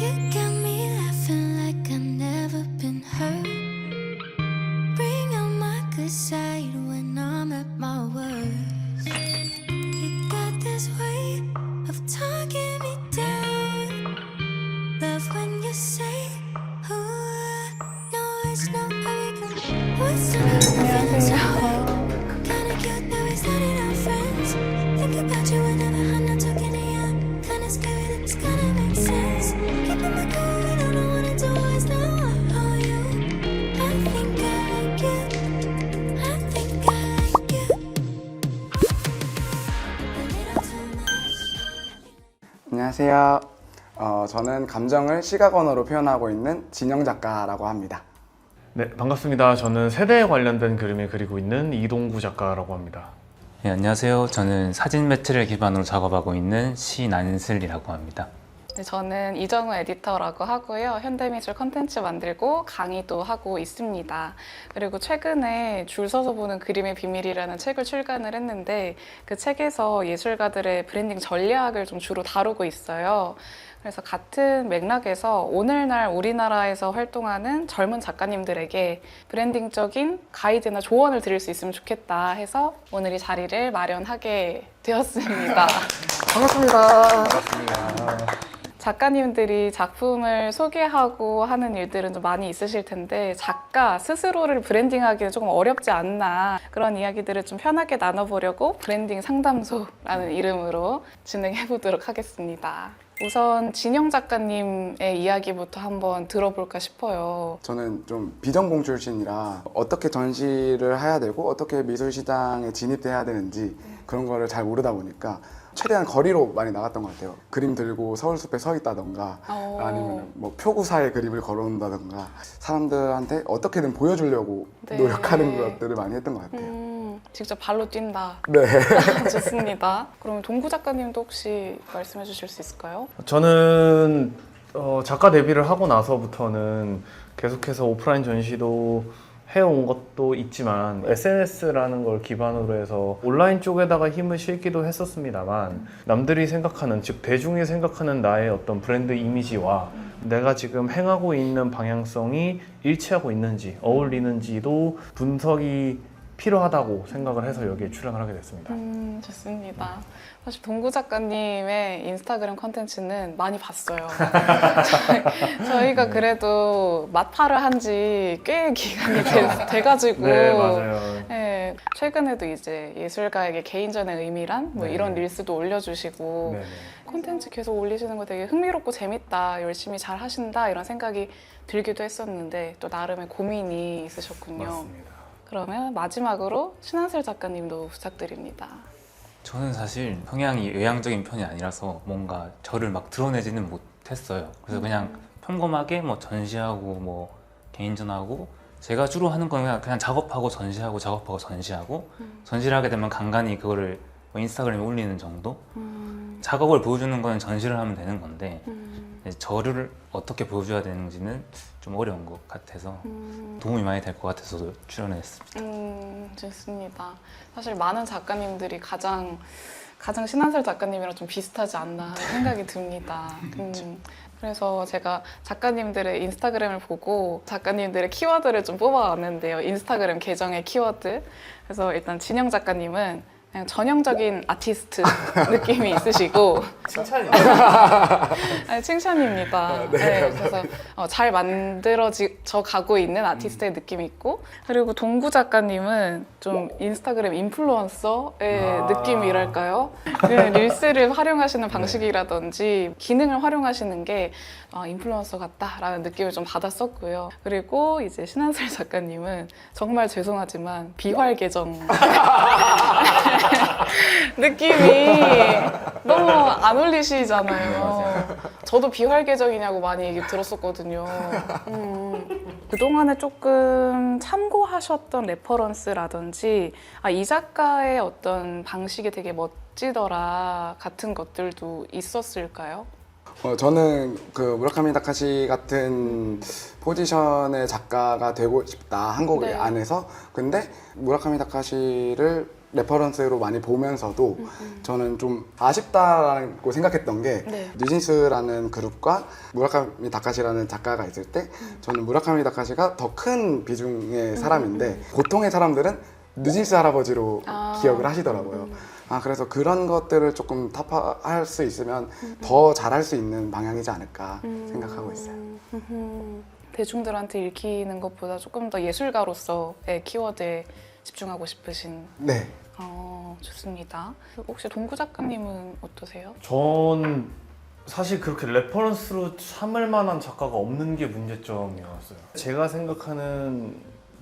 You got me laughing like I've never been hurt. Bring out my good side when I'm at my worst. You got this way of talking me down. Love when you say, oh, no, it's not hurry. What's the reason feeling so high? Kinda cute, now we're starting our friends. Think about you whenever I'm not talking to you. Kinda scary, that this kinda makes sense. Keeping my cool, I don't know what I do, is now all you. I think I like you. I think I like you. A little too much. 안녕하세요. 저는 감정을 시각 언어로 표현하고 있는 진영 작가라고 합니다. 네, 반갑습니다. 저는 세대에 관련된 그림을 그리고 있는 이동구 작가라고 합니다. 네, 안녕하세요. 저는 사진 매체를 기반으로 작업하고 있는 신안슬이라고 합니다. 네, 저는 이정우 에디터라고 하고요. 현대미술 컨텐츠 만들고 강의도 하고 있습니다. 그리고 최근에 줄 서서 보는 그림의 비밀이라는 책을 출간을 했는데 그 책에서 예술가들의 브랜딩 전략을 좀 주로 다루고 있어요. 그래서 같은 맥락에서 오늘날 우리나라에서 활동하는 젊은 작가님들에게 브랜딩적인 가이드나 조언을 드릴 수 있으면 좋겠다 해서 오늘 이 자리를 마련하게 되었습니다. 반갑습니다. 작가님들이 작품을 소개하고 하는 일들은 좀 많이 있으실 텐데 작가 스스로를 브랜딩하기는 조금 어렵지 않나 그런 이야기들을 좀 편하게 나눠보려고 브랜딩 상담소라는 이름으로 진행해 보도록 하겠습니다. 우선 진영 작가님의 이야기부터 한번 들어볼까 싶어요. 저는 좀 비전공 출신이라 어떻게 전시를 해야 되고 어떻게 미술 시장에 진입해야 되는지 그런 거를 잘 모르다 보니까 최대한 거리로 많이 나갔던 것 같아요. 그림 들고 서울숲에 서 있다던가 아니면 뭐 표구사의 그림을 걸어온다던가 사람들한테 어떻게든 보여주려고 네. 노력하는 것들을 많이 했던 것 같아요. 직접 발로 뛴다. 네. 좋습니다. 그러면 동구 작가님도 혹시 말씀해 주실 수 있을까요? 저는 작가 데뷔를 하고 나서부터는 계속해서 오프라인 전시도 해온 것도 있지만 SNS라는 걸 기반으로 해서 온라인 쪽에다가 힘을 실기도 했었습니다만 남들이 생각하는, 즉 대중이 생각하는 나의 어떤 브랜드 이미지와 내가 지금 행하고 있는 방향성이 일치하고 있는지 어울리는지도 분석이 필요하다고 생각을 해서 여기에 출연을 하게 됐습니다. 좋습니다. 사실 동구 작가님의 인스타그램 컨텐츠는 많이 봤어요. 저희가 그래도 맛파를 한 지 꽤 기간이 돼가지고 네, 맞아요. 네, 최근에도 이제 예술가에게 개인전의 의미란 뭐 네. 이런 릴스도 올려주시고 네네. 콘텐츠 계속 올리시는 거 되게 흥미롭고 재밌다, 열심히 잘 하신다 이런 생각이 들기도 했었는데 또 나름의 고민이 있으셨군요. 맞습니다. 그러면 마지막으로 신한슬 작가님도 부탁드립니다. 저는 사실 성향이 외향적인 편이 아니라서 뭔가 저를 막 드러내지는 못했어요. 그래서 그냥 평범하게 뭐 전시하고 뭐 개인전하고 제가 주로 하는 건 그냥 작업하고 전시하고 작업하고 전시하고 전시를 하게 되면 간간히 그거를 뭐 인스타그램에 올리는 정도? 작업을 보여주는 건 전시를 하면 되는 건데 저를 어떻게 보여줘야 되는지는 좀 어려운 것 같아서 도움이 많이 될 것 같아서 출연했습니다. 좋습니다. 사실 많은 작가님들이 가장 신한슬 작가님이랑 좀 비슷하지 않나 하는 생각이 듭니다. 그래서 제가 작가님들의 인스타그램을 보고 작가님들의 키워드를 좀 뽑아왔는데요. 인스타그램 계정의 키워드. 그래서 일단 진영 작가님은 그냥 전형적인 아티스트 느낌이 있으시고 칭찬입니다. 아니, 칭찬입니다. 네, 그래서 잘 만들어져 가고 있는 아티스트의 느낌이 있고 그리고 동구 작가님은 좀 인스타그램 인플루언서의 느낌이랄까요? 네, 릴스를 활용하시는 방식이라든지 기능을 활용하시는 게 인플루언서 같다라는 느낌을 좀 받았었고요. 그리고 이제 신한슬 작가님은 정말 죄송하지만 비활 계정 느낌이 너무 안 어울리시잖아요. 저도 비활 계정이냐고 많이 얘기 들었었거든요. 그동안에 조금 참고하셨던 레퍼런스라든지 이 작가의 어떤 방식이 되게 멋지더라 같은 것들도 있었을까요? 저는 그 무라카미 다카시 같은 포지션의 작가가 되고 싶다, 한국 네. 안에서. 근데 무라카미 다카시를 레퍼런스로 많이 보면서도 저는 좀 아쉽다고 생각했던 게 네. 뉴진스라는 그룹과 무라카미 다카시라는 작가가 있을 때 저는 무라카미 다카시가 더 큰 비중의 사람인데 보통의 사람들은 뉴진스 할아버지로 기억을 하시더라고요. 그래서 그런 것들을 조금 타파할 수 있으면 더 잘할 수 있는 방향이지 않을까 생각하고 있어요. 대중들한테 읽히는 것보다 조금 더 예술가로서의 키워드에 집중하고 싶으신. 네. 좋습니다. 혹시 동구 작가님은 어떠세요? 전 사실 그렇게 레퍼런스로 삼을 만한 작가가 없는 게 문제점이었어요. 제가 생각하는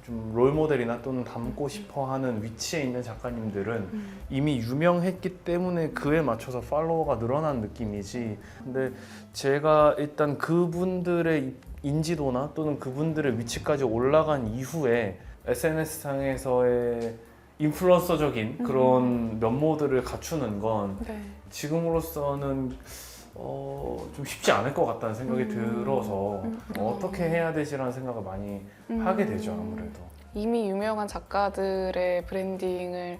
좀 롤모델이나 또는 닮고 싶어하는 위치에 있는 작가님들은 이미 유명했기 때문에 그에 맞춰서 팔로워가 늘어난 느낌이지. 근데 제가 일단 그분들의 인지도나 또는 그분들의 위치까지 올라간 이후에 SNS상에서의 인플루언서적인 그런 면모들을 갖추는 건 네. 지금으로서는 좀 쉽지 않을 것 같다는 생각이 들어서 어떻게 해야 되지라는 생각을 많이 하게 되죠, 아무래도. 이미 유명한 작가들의 브랜딩을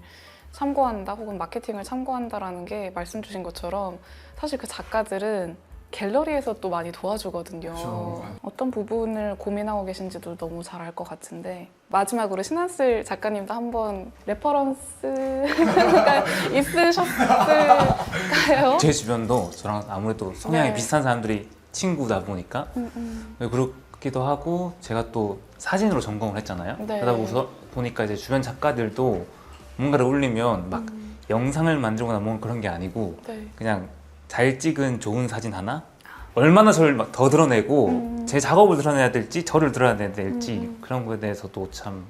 참고한다 혹은 마케팅을 참고한다라는 게 말씀 주신 것처럼 사실 그 작가들은 갤러리에서 또 많이 도와주거든요. 그렇죠. 어떤 부분을 고민하고 계신지도 너무 잘 알 것 같은데 마지막으로 신한슬 작가님도 한번 레퍼런스가 있으셨을까요? 제 주변도 저랑 아무래도 성향이 네. 비슷한 사람들이 친구다 보니까 그렇기도 하고 제가 또 사진으로 전공을 했잖아요. 네. 그러다 보니까 이제 주변 작가들도 뭔가를 올리면 막 영상을 만들거나 뭔가 그런 게 아니고 네. 그냥 잘 찍은 좋은 사진 하나 얼마나 저를 막 더 드러내고 제 작업을 드러내야 될지 저를 드러내야 될지 그런 거에 대해서도 참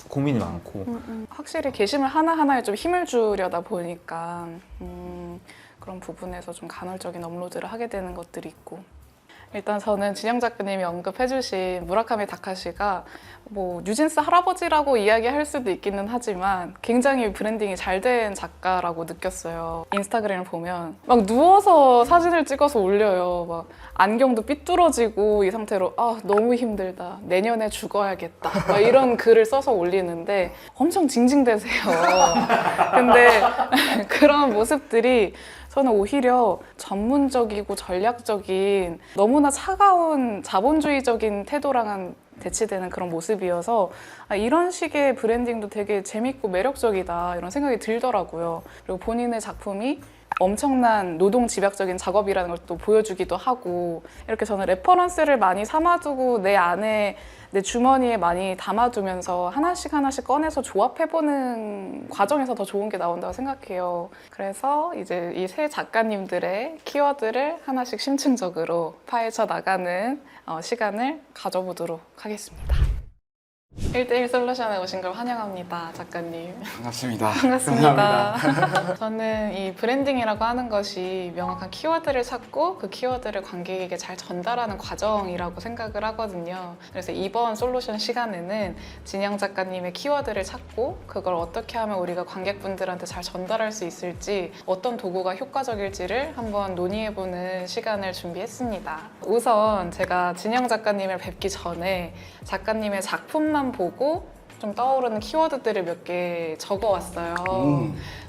고민이 많고 확실히 게시물 하나하나에 좀 힘을 주려다 보니까 그런 부분에서 좀 간헐적인 업로드를 하게 되는 것들이 있고 일단 저는 진영 작가님이 언급해주신 무라카미 다카시가 뭐 뉴진스 할아버지라고 이야기할 수도 있기는 하지만 굉장히 브랜딩이 잘 된 작가라고 느꼈어요. 인스타그램을 보면 막 누워서 사진을 찍어서 올려요. 막 안경도 삐뚤어지고 이 상태로 너무 힘들다. 내년에 죽어야겠다. 막 이런 글을 써서 올리는데 엄청 징징대세요. 근데 그런 모습들이 저는 오히려 전문적이고 전략적인 너무나 차가운 자본주의적인 태도랑은 대치되는 그런 모습이어서 이런 식의 브랜딩도 되게 재밌고 매력적이다 이런 생각이 들더라고요. 그리고 본인의 작품이 엄청난 노동 집약적인 작업이라는 걸 또 보여주기도 하고 이렇게 저는 레퍼런스를 많이 삼아두고 내 안에 내 주머니에 많이 담아두면서 하나씩 꺼내서 조합해보는 과정에서 더 좋은 게 나온다고 생각해요. 그래서 이제 이 세 작가님들의 키워드를 하나씩 심층적으로 파헤쳐 나가는 시간을 가져보도록 하겠습니다. 1대1 솔루션에 오신 걸 환영합니다, 작가님. 반갑습니다. 반갑습니다. 저는 이 브랜딩이라고 하는 것이 명확한 키워드를 찾고 그 키워드를 관객에게 잘 전달하는 과정이라고 생각을 하거든요. 그래서 이번 솔루션 시간에는 진영 작가님의 키워드를 찾고 그걸 어떻게 하면 우리가 관객분들한테 잘 전달할 수 있을지 어떤 도구가 효과적일지를 한번 논의해보는 시간을 준비했습니다. 우선 제가 진영 작가님을 뵙기 전에 작가님의 작품만 보고 좀 떠오르는 키워드들을 몇 개 적어왔어요.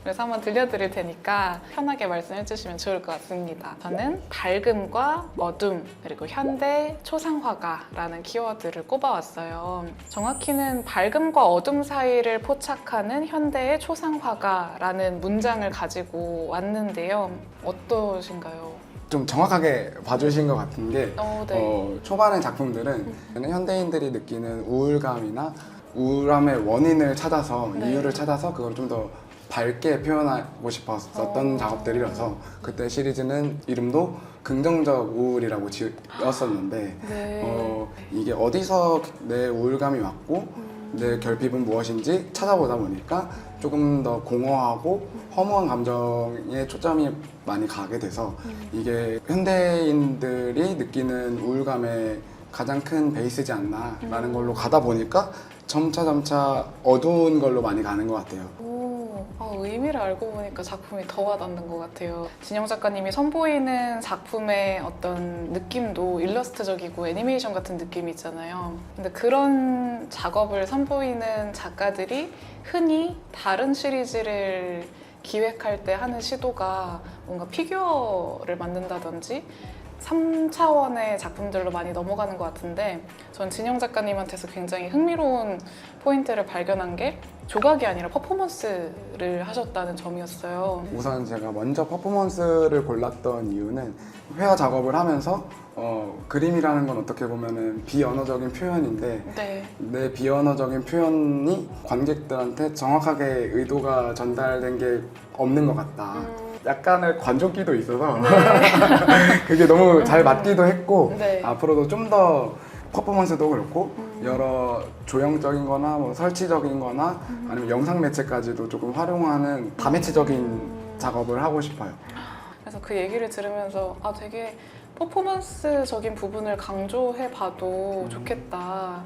그래서 한번 들려드릴 테니까 편하게 말씀해 주시면 좋을 것 같습니다. 저는 밝음과 어둠, 그리고 현대 초상화가라는 키워드를 꼽아왔어요. 정확히는 밝음과 어둠 사이를 포착하는 현대의 초상화가라는 문장을 가지고 왔는데요. 어떠신가요? 좀 정확하게 봐주신 것 같은 게 네. 초반의 작품들은 현대인들이 느끼는 우울감이나 우울함의 원인을 찾아서 네. 이유를 찾아서 그걸 좀 더 밝게 표현하고 싶었던 작업들이라서 그때 시리즈는 이름도 긍정적 우울이라고 지었었는데 네. 이게 어디서 내 우울감이 왔고 내 결핍은 무엇인지 찾아보다 보니까 조금 더 공허하고 허무한 감정에 초점이 많이 가게 돼서 이게 현대인들이 느끼는 우울감의 가장 큰 베이스지 않나라는 걸로 가다 보니까 점차 어두운 걸로 많이 가는 것 같아요. 의미를 알고 보니까 작품이 더 와닿는 것 같아요. 진영 작가님이 선보이는 작품의 어떤 느낌도 일러스트적이고 애니메이션 같은 느낌이 있잖아요. 근데 그런 작업을 선보이는 작가들이 흔히 다른 시리즈를 기획할 때 하는 시도가 뭔가 피규어를 만든다든지 3차원의 작품들로 많이 넘어가는 것 같은데, 전 진영 작가님한테서 굉장히 흥미로운 포인트를 발견한 게 조각이 아니라 퍼포먼스를 하셨다는 점이었어요. 우선 제가 먼저 퍼포먼스를 골랐던 이유는 회화 작업을 하면서 그림이라는 건 어떻게 보면은 비언어적인 표현인데 네. 내 비언어적인 표현이 관객들한테 정확하게 의도가 전달된 게 없는 것 같다. 약간의 관종기도 있어서 그게 너무 잘 맞기도 했고 네. 앞으로도 좀 더 퍼포먼스도 그렇고 여러 조형적인 거나 뭐 설치적인 거나 아니면 영상 매체까지도 조금 활용하는 다매체적인 작업을 하고 싶어요. 그래서 그 얘기를 들으면서 되게 퍼포먼스적인 부분을 강조해봐도 좋겠다.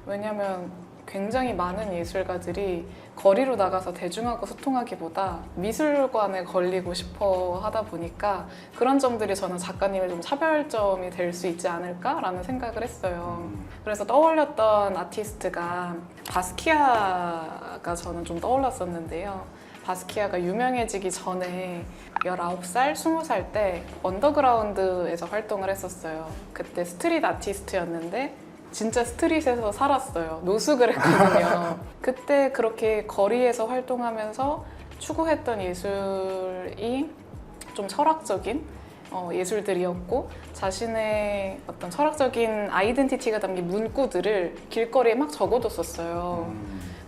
왜냐면 굉장히 많은 예술가들이 거리로 나가서 대중하고 소통하기보다 미술관에 걸리고 싶어 하다 보니까 그런 점들이 저는 작가님의 좀 차별점이 될 수 있지 않을까라는 생각을 했어요. 그래서 떠올렸던 아티스트가 바스키아가 저는 좀 떠올랐었는데요. 바스키아가 유명해지기 전에 19살, 20살 때 언더그라운드에서 활동을 했었어요. 그때 스트릿 아티스트였는데 진짜 스트릿에서 살았어요. 노숙을 했거든요. 그때 그렇게 거리에서 활동하면서 추구했던 예술이 좀 철학적인 예술들이었고, 자신의 어떤 철학적인 아이덴티티가 담긴 문구들을 길거리에 막 적어뒀었어요.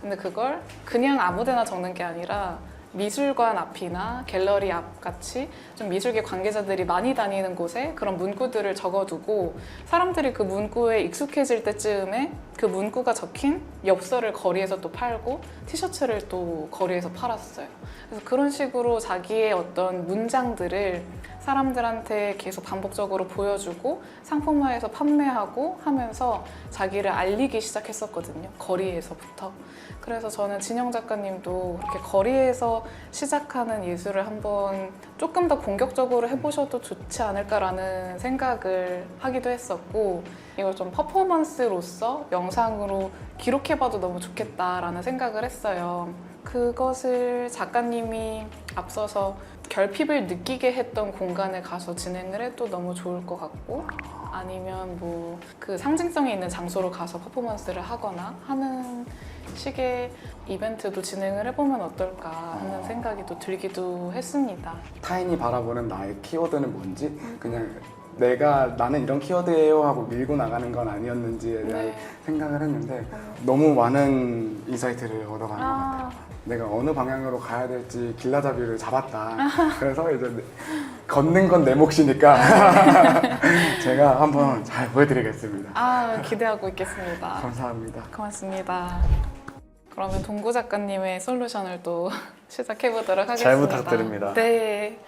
근데 그걸 그냥 아무데나 적는 게 아니라 미술관 앞이나 갤러리 앞 같이 좀 미술계 관계자들이 많이 다니는 곳에 그런 문구들을 적어두고 사람들이 그 문구에 익숙해질 때쯤에 그 문구가 적힌 엽서를 거리에서 또 팔고 티셔츠를 또 거리에서 팔았어요. 그래서 그런 식으로 자기의 어떤 문장들을 사람들한테 계속 반복적으로 보여주고 상품화해서 판매하고 하면서 자기를 알리기 시작했었거든요. 거리에서부터. 그래서 저는 진영 작가님도 그렇게 거리에서 시작하는 예술을 한번 조금 더 공격적으로 해보셔도 좋지 않을까라는 생각을 하기도 했었고, 이걸 좀 퍼포먼스로서 영상으로 기록해봐도 너무 좋겠다라는 생각을 했어요. 그것을 작가님이 앞서서 결핍을 느끼게 했던 공간에 가서 진행을 해도 너무 좋을 것 같고, 아니면 뭐 그 상징성이 있는 장소로 가서 퍼포먼스를 하거나 하는 식의 이벤트도 진행을 해보면 어떨까 하는 생각이 또 들기도 했습니다. 타인이 바라보는 나의 키워드는 뭔지 그냥 나는 이런 키워드예요 하고 밀고 나가는 건 아니었는지에 대한 생각을 했는데 너무 많은 인사이트를 얻어가는 것 같아요. 내가 어느 방향으로 가야 될지 길라잡이를 잡았다. 그래서 이제 걷는 건 내 몫이니까 제가 한번 잘 보여드리겠습니다. 기대하고 있겠습니다. 감사합니다. 고맙습니다. 그러면 동구 작가님의 솔루션을 또 시작해보도록 하겠습니다. 잘 부탁드립니다. 네.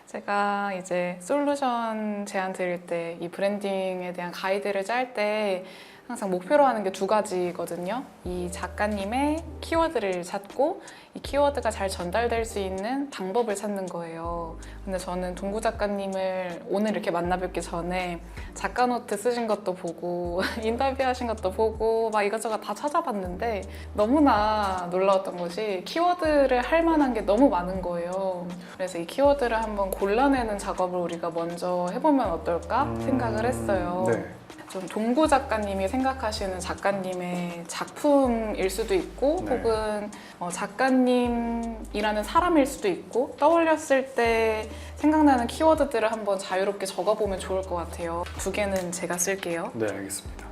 제가 이제 솔루션 제안 드릴 때 이 브랜딩에 대한 가이드를 짤 때 항상 목표로 하는 게 2가지거든요. 이 작가님의 키워드를 찾고 이 키워드가 잘 전달될 수 있는 방법을 찾는 거예요. 근데 저는 동구 작가님을 오늘 이렇게 만나 뵙기 전에 작가 노트 쓰신 것도 보고 인터뷰하신 것도 보고 막 이것저것 다 찾아봤는데 너무나 놀라웠던 것이 키워드를 할 만한 게 너무 많은 거예요. 그래서 이 키워드를 한번 골라내는 작업을 우리가 먼저 해보면 어떨까 생각을 했어요. 네. 좀 동구 작가님이 생각하시는 작가님의 작품일 수도 있고 네. 혹은 작가님이라는 사람일 수도 있고 떠올렸을 때 생각나는 키워드들을 한번 자유롭게 적어보면 좋을 것 같아요. 2개는 제가 쓸게요. 네, 알겠습니다.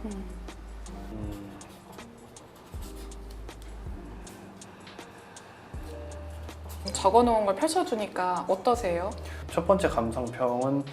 적어놓은 걸 펼쳐주니까 어떠세요? 첫 번째 감상평은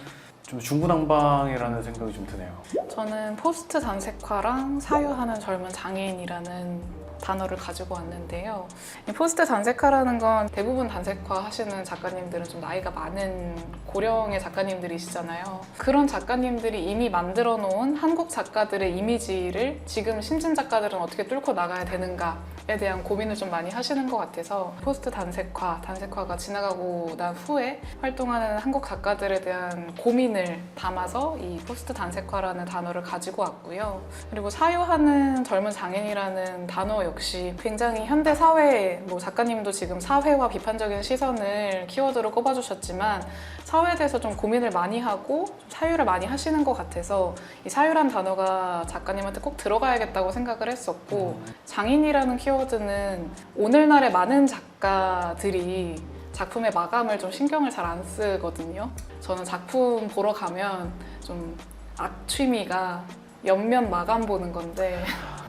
좀 중구난방이라는 생각이 좀 드네요. 저는 포스트 단색화랑 사유하는 젊은 장애인이라는 단어를 가지고 왔는데요. 이 포스트 단색화라는 건 대부분 단색화 하시는 작가님들은 좀 나이가 많은 고령의 작가님들이시잖아요. 그런 작가님들이 이미 만들어 놓은 한국 작가들의 이미지를 지금 신진 작가들은 어떻게 뚫고 나가야 되는가에 대한 고민을 좀 많이 하시는 것 같아서 포스트 단색화가 지나가고 난 후에 활동하는 한국 작가들에 대한 고민을 담아서 이 포스트 단색화라는 단어를 가지고 왔고요. 그리고 사유하는 젊은 장인이라는 단어 역시 굉장히 현대 사회에 뭐 작가님도 지금 사회와 비판적인 시선을 키워드로 꼽아주셨지만 사회에 대해서 좀 고민을 많이 하고 사유를 많이 하시는 것 같아서 이 사유란 단어가 작가님한테 꼭 들어가야겠다고 생각을 했었고 장인이라는 키워드는 오늘날의 많은 작가들이 작품의 마감을 좀 신경을 잘 안 쓰거든요. 저는 작품 보러 가면 좀 악취미가 옆면 마감 보는 건데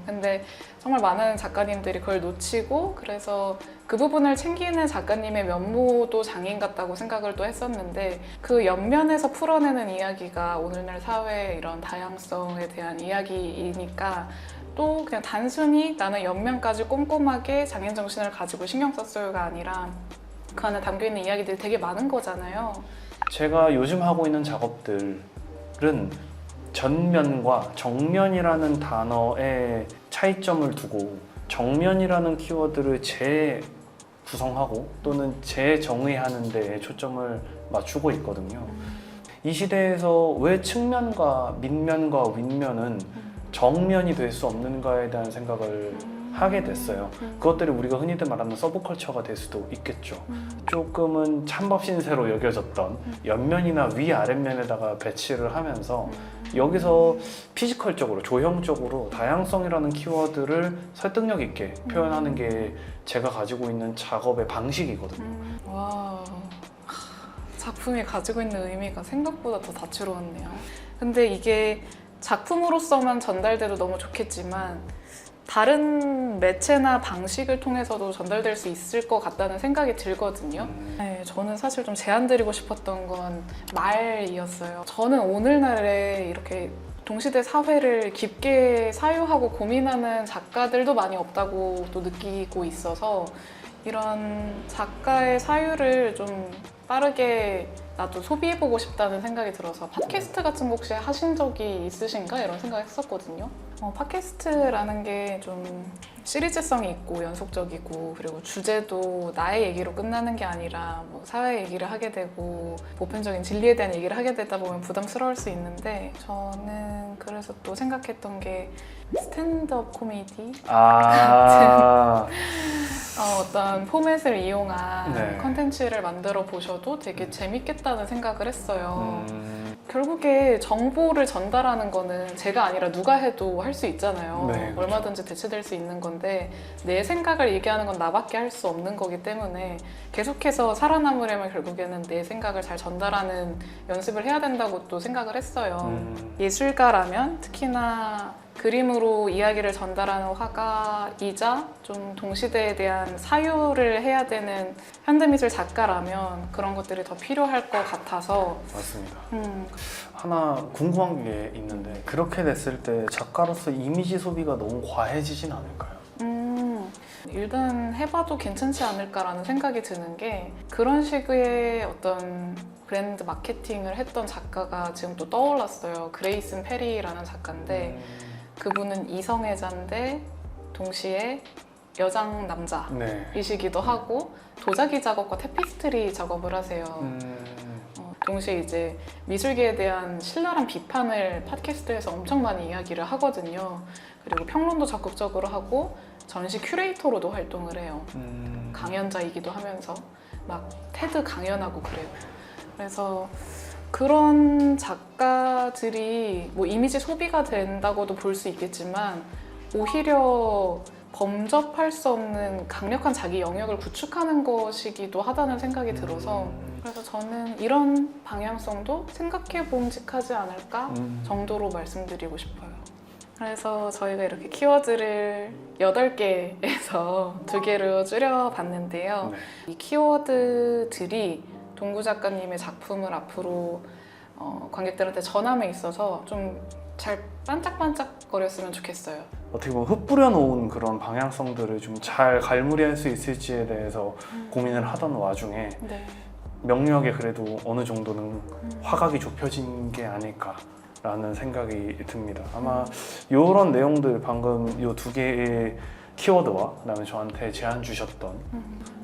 근데 정말 많은 작가님들이 그걸 놓치고 그래서 그 부분을 챙기는 작가님의 면모도 장인 같다고 생각을 또 했었는데 그 옆면에서 풀어내는 이야기가 오늘날 사회의 이런 다양성에 대한 이야기이니까 또 그냥 단순히 나는 옆면까지 꼼꼼하게 장인 정신을 가지고 신경 썼어요가 아니라 그 안에 담겨있는 이야기들이 되게 많은 거잖아요. 제가 요즘 하고 있는 작업들은 전면과 정면이라는 단어의 차이점을 두고 정면이라는 키워드를 재구성하고 또는 재정의하는 데에 초점을 맞추고 있거든요. 이 시대에서 왜 측면과 밑면과 윗면은 정면이 될 수 없는가에 대한 생각을 하게 됐어요. 그것들이 우리가 흔히들 말하는 서브컬처가 될 수도 있겠죠. 조금은 찬밥 신세로 여겨졌던 옆면이나 위아랫면에다가 배치를 하면서 여기서 피지컬적으로, 조형적으로 다양성이라는 키워드를 설득력 있게 표현하는 게 제가 가지고 있는 작업의 방식이거든요. 와, 작품이 가지고 있는 의미가 생각보다 더 다채로웠네요. 근데 이게 작품으로서만 전달돼도 너무 좋겠지만 다른 매체나 방식을 통해서도 전달될 수 있을 것 같다는 생각이 들거든요. 네, 저는 사실 좀 제안드리고 싶었던 건 말이었어요. 저는 오늘날에 이렇게 동시대 사회를 깊게 사유하고 고민하는 작가들도 많이 없다고 또 느끼고 있어서 이런 작가의 사유를 좀 빠르게 나도 소비해보고 싶다는 생각이 들어서 팟캐스트 같은 거 혹시 하신 적이 있으신가? 이런 생각 했었거든요. 팟캐스트라는 게 좀 시리즈성이 있고 연속적이고 그리고 주제도 나의 얘기로 끝나는 게 아니라 뭐 사회 얘기를 하게 되고 보편적인 진리에 대한 얘기를 하게 되다 보면 부담스러울 수 있는데 저는 그래서 또 생각했던 게 스탠드업 코미디 어떤 포맷을 이용한 네. 컨텐츠를 만들어 보셔도 되게 재밌겠다는 생각을 했어요. 결국에 정보를 전달하는 거는 제가 아니라 누가 해도 할 수 있잖아요. 네, 그렇죠. 얼마든지 대체될 수 있는 건데 내 생각을 얘기하는 건 나밖에 할 수 없는 거기 때문에 계속해서 살아남으려면 결국에는 내 생각을 잘 전달하는 연습을 해야 된다고 또 생각을 했어요. 예술가라면 특히나 그림으로 이야기를 전달하는 화가이자 좀 동시대에 대한 사유를 해야 되는 현대미술 작가라면 그런 것들이 더 필요할 것 같아서 맞습니다. 하나 궁금한 게 있는데 그렇게 됐을 때 작가로서 이미지 소비가 너무 과해지진 않을까요? 일단 해봐도 괜찮지 않을까라는 생각이 드는 게 그런 식의 어떤 브랜드 마케팅을 했던 작가가 지금 또 떠올랐어요. 그레이슨 페리라는 작가인데 그분은 이성애자인데 동시에 여장 남자이시기도 네. 하고 도자기 작업과 테피스트리 작업을 하세요. 동시에 이제 미술계에 대한 신랄한 비판을 팟캐스트에서 엄청 많이 이야기를 하거든요. 그리고 평론도 적극적으로 하고 전시 큐레이터로도 활동을 해요. 강연자이기도 하면서 막 테드 강연하고 그래요. 그래서 그런 작가들이 뭐 이미지 소비가 된다고도 볼 수 있겠지만 오히려 범접할 수 없는 강력한 자기 영역을 구축하는 것이기도 하다는 생각이 들어서 그래서 저는 이런 방향성도 생각해 봄직하지 않을까 정도로 말씀드리고 싶어요. 그래서 저희가 이렇게 키워드를 8개에서 2개로 줄여봤는데요. 네. 이 키워드들이 동구 작가님의 작품을 앞으로 관객들한테 전함에 있어서 좀 잘 반짝반짝거렸으면 좋겠어요. 어떻게 보면 흩뿌려 놓은 그런 방향성들을 좀 잘 갈무리할 수 있을지에 대해서 고민을 하던 와중에 네. 명료하게 그래도 어느 정도는 화각이 좁혀진 게 아닐까라는 생각이 듭니다. 아마 이런 내용들 방금 이 두 개의 키워드와 그다음에 저한테 제안 주셨던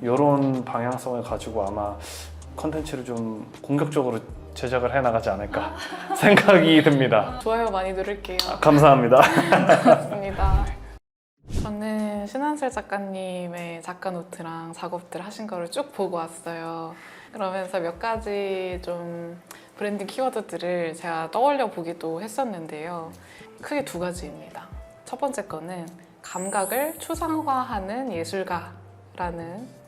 이런 방향성을 가지고 아마 컨텐츠를 좀 공격적으로 제작을 해나가지 않을까 생각이 듭니다. 좋아요 많이 누를게요. 감사합니다. 고맙습니다. 저는 신한슬 작가님의 작가 노트랑 작업들 하신 거를 쭉 보고 왔어요. 그러면서 몇 가지 좀 브랜딩 키워드들을 제가 떠올려 보기도 했었는데요. 크게 두 가지입니다. 첫 번째 거는 감각을 추상화하는 예술가라는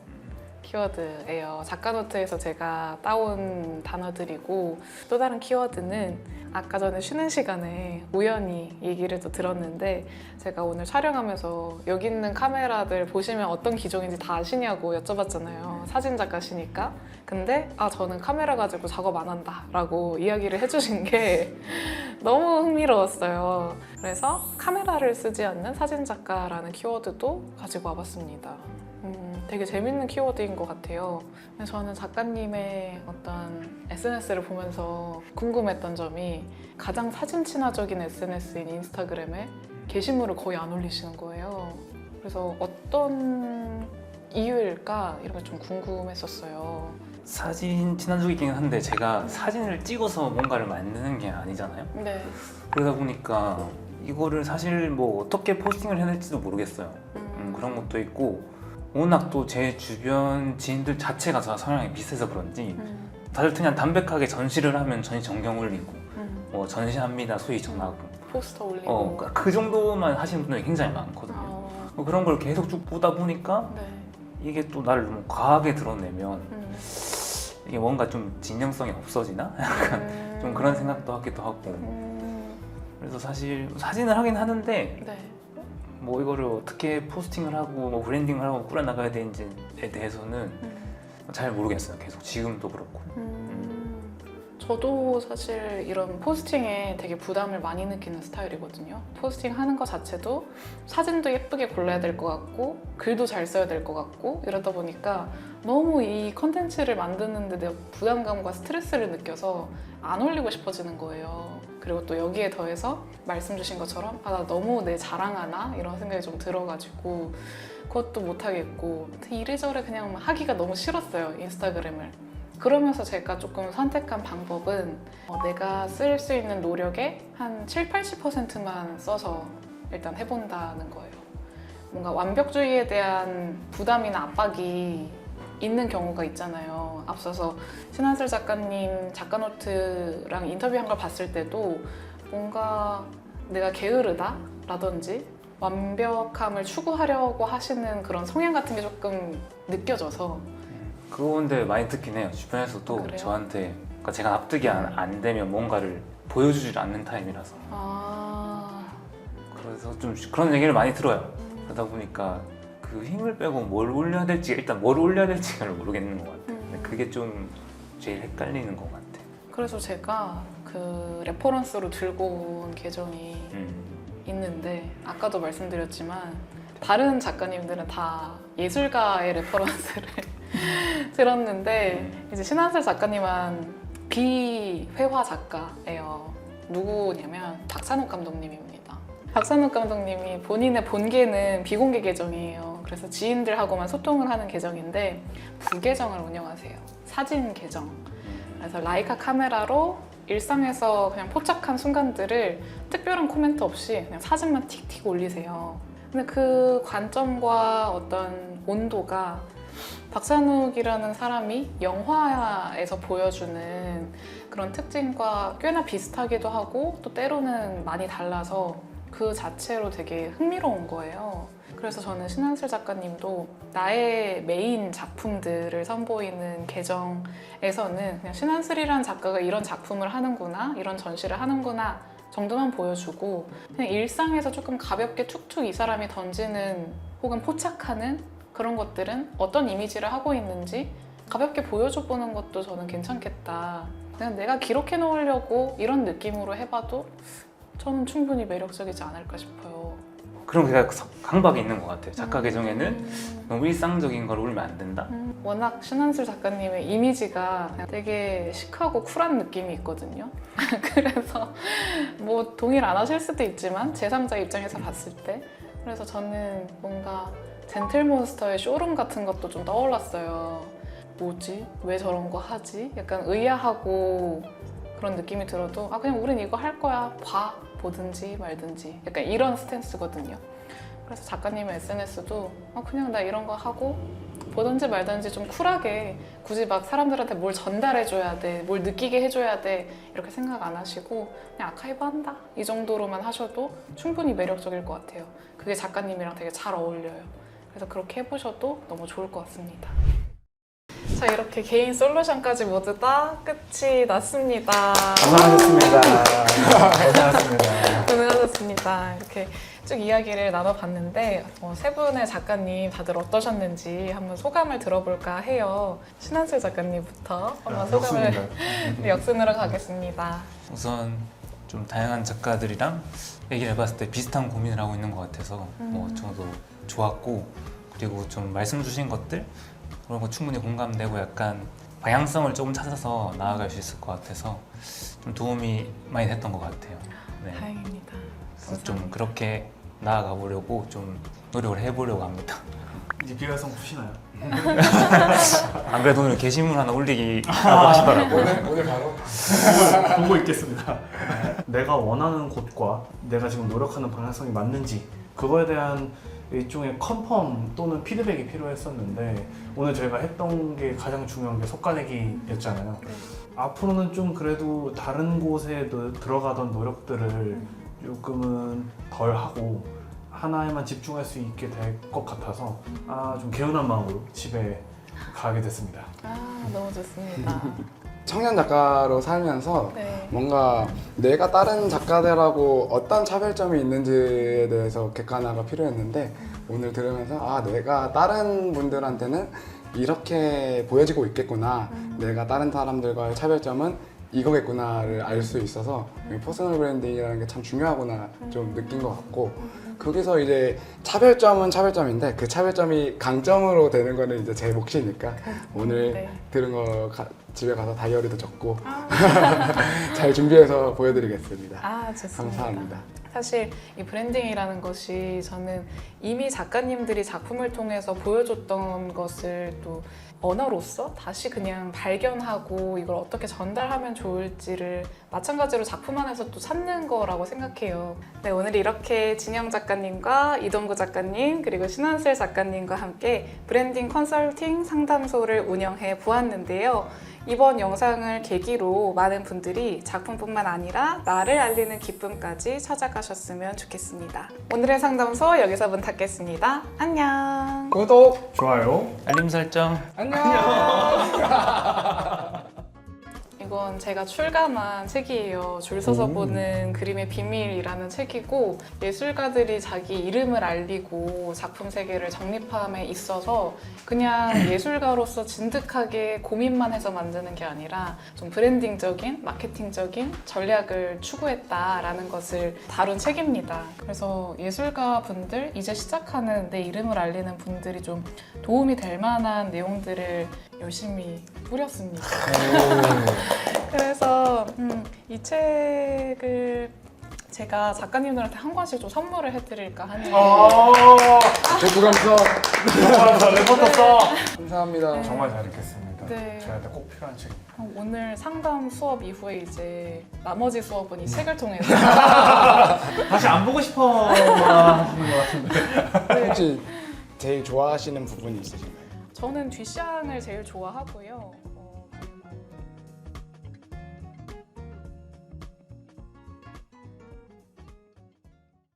키워드예요. 작가 노트에서 제가 따온 단어들이고, 또 다른 키워드는 아까 전에 쉬는 시간에 우연히 얘기를 또 들었는데, 제가 오늘 촬영하면서 여기 있는 카메라들 보시면 어떤 기종인지 다 아시냐고 여쭤봤잖아요. 사진 작가시니까. 근데 저는 카메라 가지고 작업 안 한다 라고 이야기를 해주신 게 너무 흥미로웠어요. 그래서 카메라를 쓰지 않는 사진 작가라는 키워드도 가지고 와봤습니다. 되게 재밌는 키워드인 것 같아요. 저는 작가님의 어떤 SNS를 보면서 궁금했던 점이, 가장 사진 친화적인 SNS인 인스타그램에 게시물을 거의 안 올리시는 거예요. 그래서 어떤 이유일까 이런 게 좀 궁금했었어요. 사진 친화적이긴 한데 제가 사진을 찍어서 뭔가를 만드는 게 아니잖아요. 네. 그러다 보니까 이거를 사실 뭐 어떻게 포스팅을 해야 될지도 모르겠어요. 그런 것도 있고, 워낙 또 제 주변 지인들 자체가 저 성향이 비슷해서 그런지 다들 그냥 담백하게 전시를 하면 전시 전경 올리고 뭐 전시합니다 소위 전하고 포스터 올리고 그 정도만 하시는 분들이 굉장히 많거든요. 그런 걸 계속 쭉 보다 보니까 네. 이게 또 나를 너무 과하게 드러내면 이게 뭔가 좀 진정성이 없어지나? 약간 좀 그런 생각도 하기도 하고, 그래서 사실 사진을 하긴 하는데 네. 뭐 이거를 어떻게 포스팅을 하고 뭐 브랜딩을 하고 꾸려나가야 되는지에 대해서는 잘 모르겠어요. 계속 지금도 그렇고. 저도 사실 이런 포스팅에 되게 부담을 많이 느끼는 스타일이거든요. 포스팅 하는 것 자체도 사진도 예쁘게 골라야 될 것 같고 글도 잘 써야 될 것 같고 이러다 보니까 너무 이 컨텐츠를 만드는데 내가 부담감과 스트레스를 느껴서 안 올리고 싶어지는 거예요. 그리고 또 여기에 더해서 말씀 주신 것처럼 나 너무 내 자랑하나? 이런 생각이 좀 들어가지고 그것도 못하겠고 이래저래 그냥 하기가 너무 싫었어요, 인스타그램을. 그러면서 제가 조금 선택한 방법은 내가 쓸 수 있는 노력의 한 70~80%만 써서 일단 해본다는 거예요. 뭔가 완벽주의에 대한 부담이나 압박이 있는 경우가 있잖아요. 앞서서 신한슬 작가님 작가노트랑 인터뷰한 걸 봤을 때도 뭔가 내가 게으르다 라든지 완벽함을 추구하려고 하시는 그런 성향 같은 게 조금 느껴져서. 그거 근데 많이 듣긴 해요. 주변에서도 그래요? 저한테, 그러니까 제가 납득이 안 되면 뭔가를 보여주지 않는 타입이라서. 그래서 좀 그런 얘기를 많이 들어요. 그러다 보니까 그 힘을 빼고 뭘 올려야 될지, 일단 뭘 올려야 될지를 모르겠는 것 같아요. 근데 그게 좀 제일 헷갈리는 것 같아요. 그래서 제가 그 레퍼런스로 들고 온 계정이 있는데, 아까도 말씀드렸지만 다른 작가님들은 다 예술가의 레퍼런스를 들었는데 이제 신한슬 작가님은 비회화 작가예요. 누구냐면 박찬욱 감독님입니다. 박찬욱 감독님이 본인의 본계는 비공개 계정이에요. 그래서 지인들하고만 소통을 하는 계정인데 부계정을 운영하세요. 사진 계정. 그래서 라이카 카메라로 일상에서 그냥 포착한 순간들을 특별한 코멘트 없이 그냥 사진만 틱틱 올리세요. 근데 그 관점과 어떤 온도가 박찬욱이라는 사람이 영화에서 보여주는 그런 특징과 꽤나 비슷하기도 하고 또 때로는 많이 달라서 그 자체로 되게 흥미로운 거예요. 그래서 저는 신한슬 작가님도 나의 메인 작품들을 선보이는 계정에서는 그냥 신한슬이라는 작가가 이런 작품을 하는구나, 이런 전시를 하는구나 정도만 보여주고, 그냥 일상에서 조금 가볍게 툭툭 이 사람이 던지는 혹은 포착하는 그런 것들은 어떤 이미지를 하고 있는지 가볍게 보여줘 보는 것도 저는 괜찮겠다. 그냥 내가 기록해 놓으려고 이런 느낌으로 해봐도 저는 충분히 매력적이지 않을까 싶어요. 그런 게 강박이 있는 것 같아요. 작가 계정에는 너무 일상적인 걸 올리면 안 된다. 워낙 신한슬 작가님의 이미지가 그냥 되게 시크하고 쿨한 느낌이 있거든요. 그래서 뭐 동의를 안 하실 수도 있지만 제3자 입장에서 봤을 때 그래서 저는 뭔가 젠틀몬스터의 쇼룸 같은 것도 좀 떠올랐어요. 뭐지? 왜 저런 거 하지? 약간 의아하고 그런 느낌이 들어도 아 그냥 우린 이거 할 거야. 봐. 보든지 말든지 약간 이런 스탠스거든요. 그래서 작가님의 SNS도 그냥 나 이런 거 하고 보든지 말든지 좀 쿨하게 굳이 막 사람들한테 뭘 전달해줘야 돼, 뭘 느끼게 해줘야 돼 이렇게 생각 안 하시고 그냥 아카이브 한다 이 정도로만 하셔도 충분히 매력적일 것 같아요. 그게 작가님이랑 되게 잘 어울려요. 그래서 그렇게 해보셔도 너무 좋을 것 같습니다. 자, 이렇게 개인 솔루션까지 모두 다 끝이 났습니다. 고생하셨습니다. 고생하셨습니다. 고생하셨습니다. 이렇게 쭉 이야기를 나눠봤는데 세 분의 작가님 다들 어떠셨는지 한번 소감을 들어볼까 해요. 신한슬 작가님부터 한번 소감을 역순으로 가겠습니다. 우선 좀 다양한 작가들이랑 얘기를 해봤을 때 비슷한 고민을 하고 있는 것 같아서 저도 좋았고 그리고 좀 말씀 주신 것들 그런 거 충분히 공감되고 약간 방향성을 조금 찾아서 나아갈 수 있을 것 같아서 좀 도움이 많이 됐던 것 같아요. 네. 다행입니다. 그래서 좀 그렇게 나아가 보려고 좀 노력을 해보려고 합니다. 이제 비활성 푸시나요? 안 그래도 오늘 게시물 하나 올리기라고 하시더라고요. 오늘 바로 보고 있겠습니다. 내가 원하는 곳과 내가 지금 노력하는 방향성이 맞는지 그거에 대한 일종의 컨펌 또는 피드백이 필요했었는데 오늘 저희가 했던 게 가장 중요한 게 속가내기였잖아요. 앞으로는 좀 그래도 다른 곳에 들어가던 노력들을 조금은 덜 하고 하나에만 집중할 수 있게 될 것 같아서 좀 개운한 마음으로 집에 가게 됐습니다. 너무 좋습니다. 청년 작가로 살면서 네. 뭔가 내가 다른 작가들하고 어떤 차별점이 있는지에 대해서 객관화가 필요했는데 오늘 들으면서 내가 다른 분들한테는 이렇게 보여지고 있겠구나 내가 다른 사람들과의 차별점은 이거겠구나를 알 수 있어서 퍼스널 브랜딩이라는 게 참 중요하구나 좀 느낀 것 같고 거기서 이제 차별점은 차별점인데 그 차별점이 강점으로 되는 거는 이제 제 몫이니까 오늘 네. 들은 거 집에 가서 다이어리도 적고 잘 준비해서 보여드리겠습니다. 좋습니다. 감사합니다. 사실 이 브랜딩이라는 것이 저는 이미 작가님들이 작품을 통해서 보여줬던 것을 또 언어로서 다시 그냥 발견하고 이걸 어떻게 전달하면 좋을지를 마찬가지로 작품 안에서 또 찾는 거라고 생각해요. 네, 오늘 이렇게 진영 작가님과 이동구 작가님 그리고 신한슬 작가님과 함께 브랜딩 컨설팅 상담소를 운영해 보았는데요. 이번 영상을 계기로 많은 분들이 작품뿐만 아니라 나를 알리는 기쁨까지 찾아가셨으면 좋겠습니다. 오늘의 상담소 여기서 문 닫겠습니다. 안녕. 구독! 좋아요. 알림 설정. 안녕! 이건 제가 출간한 책이에요. 줄 서서 보는 그림의 비밀이라는 책이고 예술가들이 자기 이름을 알리고 작품 세계를 정립함에 있어서 그냥 예술가로서 진득하게 고민만 해서 만드는 게 아니라 좀 브랜딩적인, 마케팅적인 전략을 추구했다라는 것을 다룬 책입니다. 그래서 예술가 분들, 이제 시작하는 내 이름을 알리는 분들이 좀 도움이 될 만한 내용들을 열심히 뿌렸습니다. 그래서 이 책을 제가 작가님들한테 한 권씩 좀 선물을 해드릴까 하는. 부감성 레포터 써. 감사합니다. 정말 잘 읽겠습니다. 네. 저한테 꼭 필요한 책입니다. 오늘 상담 수업 이후에 이제 나머지 수업은 이 책을 통해서 다시 안 보고 싶어 하시는 것 같은데. 혹시 제일 좋아하시는 부분이 있으신가요? 저는 뒷샹을 제일 좋아하고요.